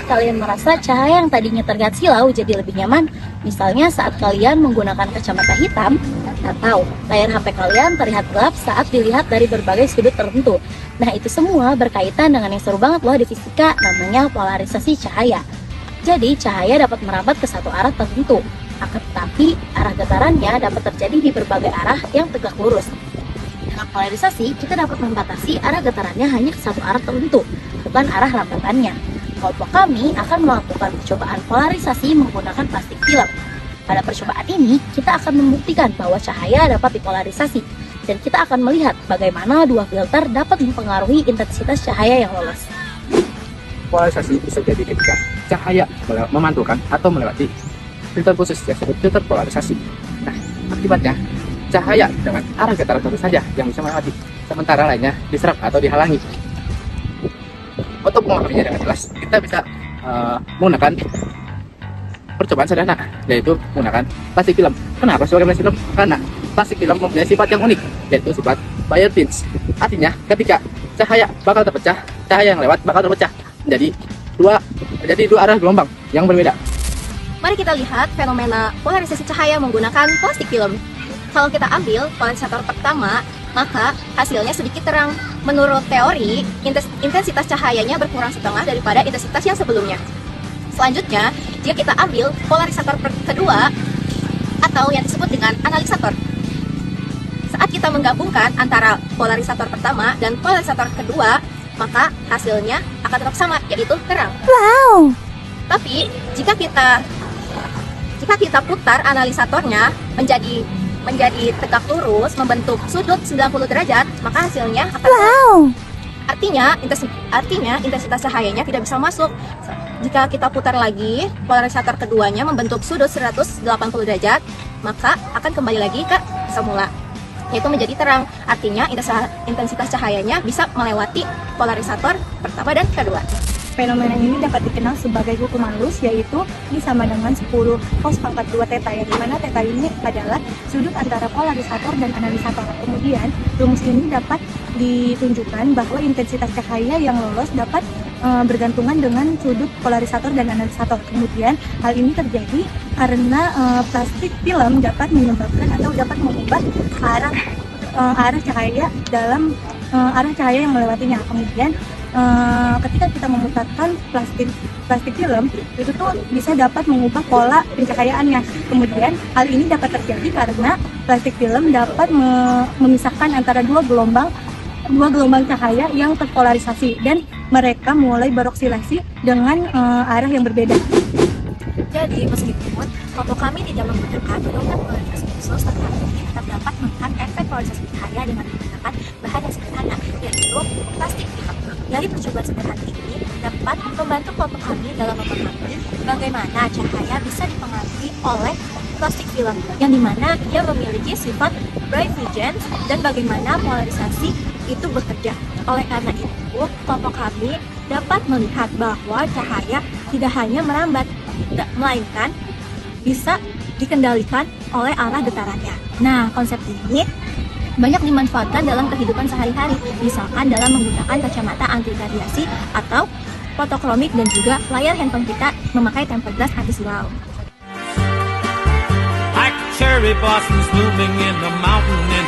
kalian merasa cahaya yang tadinya terlihat silau jadi lebih nyaman, misalnya saat kalian menggunakan kacamata hitam, atau layar HP kalian terlihat gelap saat dilihat dari berbagai sudut tertentu. Nah, itu semua berkaitan dengan yang seru banget loh di fisika, namanya polarisasi cahaya. Jadi, cahaya dapat merambat ke satu arah tertentu, akan tetapi arah getarannya dapat terjadi di berbagai arah yang tegak lurus. Dengan polarisasi, kita dapat membatasi arah getarannya hanya ke satu arah tertentu, bukan arah rambatannya. Kelompok kami akan melakukan percobaan polarisasi menggunakan plastik film. Pada percobaan ini, kita akan membuktikan bahwa cahaya dapat dipolarisasi, dan kita akan melihat bagaimana dua filter dapat mempengaruhi intensitas cahaya yang lolos. Polarisasi bisa jadi ketika cahaya memantulkan atau melewati filter khusus yang disebut filter polarisasi. Nah, akibatnya cahaya dengan arah getaran tentu saja yang bisa melewati, sementara lainnya diserap atau dihalangi. Untuk memahaminya dengan jelas, kita bisa menggunakan percobaan sederhana, yaitu menggunakan plastik film. Kenapa sebagai plastik film? Karena plastik film mempunyai sifat yang unik, yaitu sifat Bayer-Tins. Artinya, ketika cahaya bakal terpecah, cahaya yang lewat bakal terpecah menjadi dua arah gelombang yang berbeda. Mari kita lihat fenomena polarisasi cahaya menggunakan plastik film. Kalau kita ambil polarisator pertama, maka hasilnya sedikit terang. Menurut teori, intensitas cahayanya berkurang setengah daripada intensitas yang sebelumnya. Selanjutnya, jika kita ambil polarisator kedua atau yang disebut dengan analisator, saat kita menggabungkan antara polarisator pertama dan polarisator kedua, maka hasilnya akan tetap sama, yaitu terang. Wow! Tapi jika kita putar analisatornya menjadi tegak lurus, membentuk sudut 90 derajat, maka hasilnya akan Artinya intensitas cahayanya tidak bisa masuk. Jika kita putar lagi, polarisator keduanya membentuk sudut 180 derajat, maka akan kembali lagi ke semula, yaitu menjadi terang. Artinya intensitas cahayanya bisa melewati polarisator pertama dan kedua. Fenomena ini dapat dikenal sebagai hukum halus, yaitu I sama dengan 10 cos pangkat 2 theta, yang dimana theta ini adalah sudut antara polarisator dan analisator. Kemudian rumus ini dapat ditunjukkan bahwa intensitas cahaya yang lolos dapat bergantungan dengan sudut polarisator dan analisator. Kemudian hal ini terjadi karena plastik film dapat menyebabkan atau dapat mengubah arah cahaya dalam arah cahaya yang melewatinya. Kemudian ketika kita memutarkan plastik film, itu tuh bisa dapat mengubah pola pencahayaannya. Kemudian hal ini dapat terjadi karena plastik film dapat memisahkan antara dua gelombang cahaya yang terpolarisasi, dan mereka mulai beroksilasi dengan arah yang berbeda. Jadi, meskipun kelompok kami tidak menggunakan filter polarisasi khusus, tetapi tetap dapat melihat efek polarisasi cahaya dengan menggunakan bahan yang sederhana, yaitu plastik film. Dari percobaan sederhana ini dapat membantu kelompok kami dalam memahami bagaimana cahaya bisa dipengaruhi oleh plastik film, yang dimana ia memiliki sifat Bragg-Huygens dan bagaimana polarisasi itu bekerja. Oleh karena itu, kelompok kami dapat melihat bahwa cahaya tidak hanya merambat, melainkan bisa dikendalikan oleh arah getarannya. Nah, konsep ini banyak dimanfaatkan dalam kehidupan sehari-hari, misalkan dalam menggunakan kacamata anti radiasi atau fotokromik, dan juga layar handphone kita memakai tempered glass anti silau. Like cherry blossoms blooming in the mountain in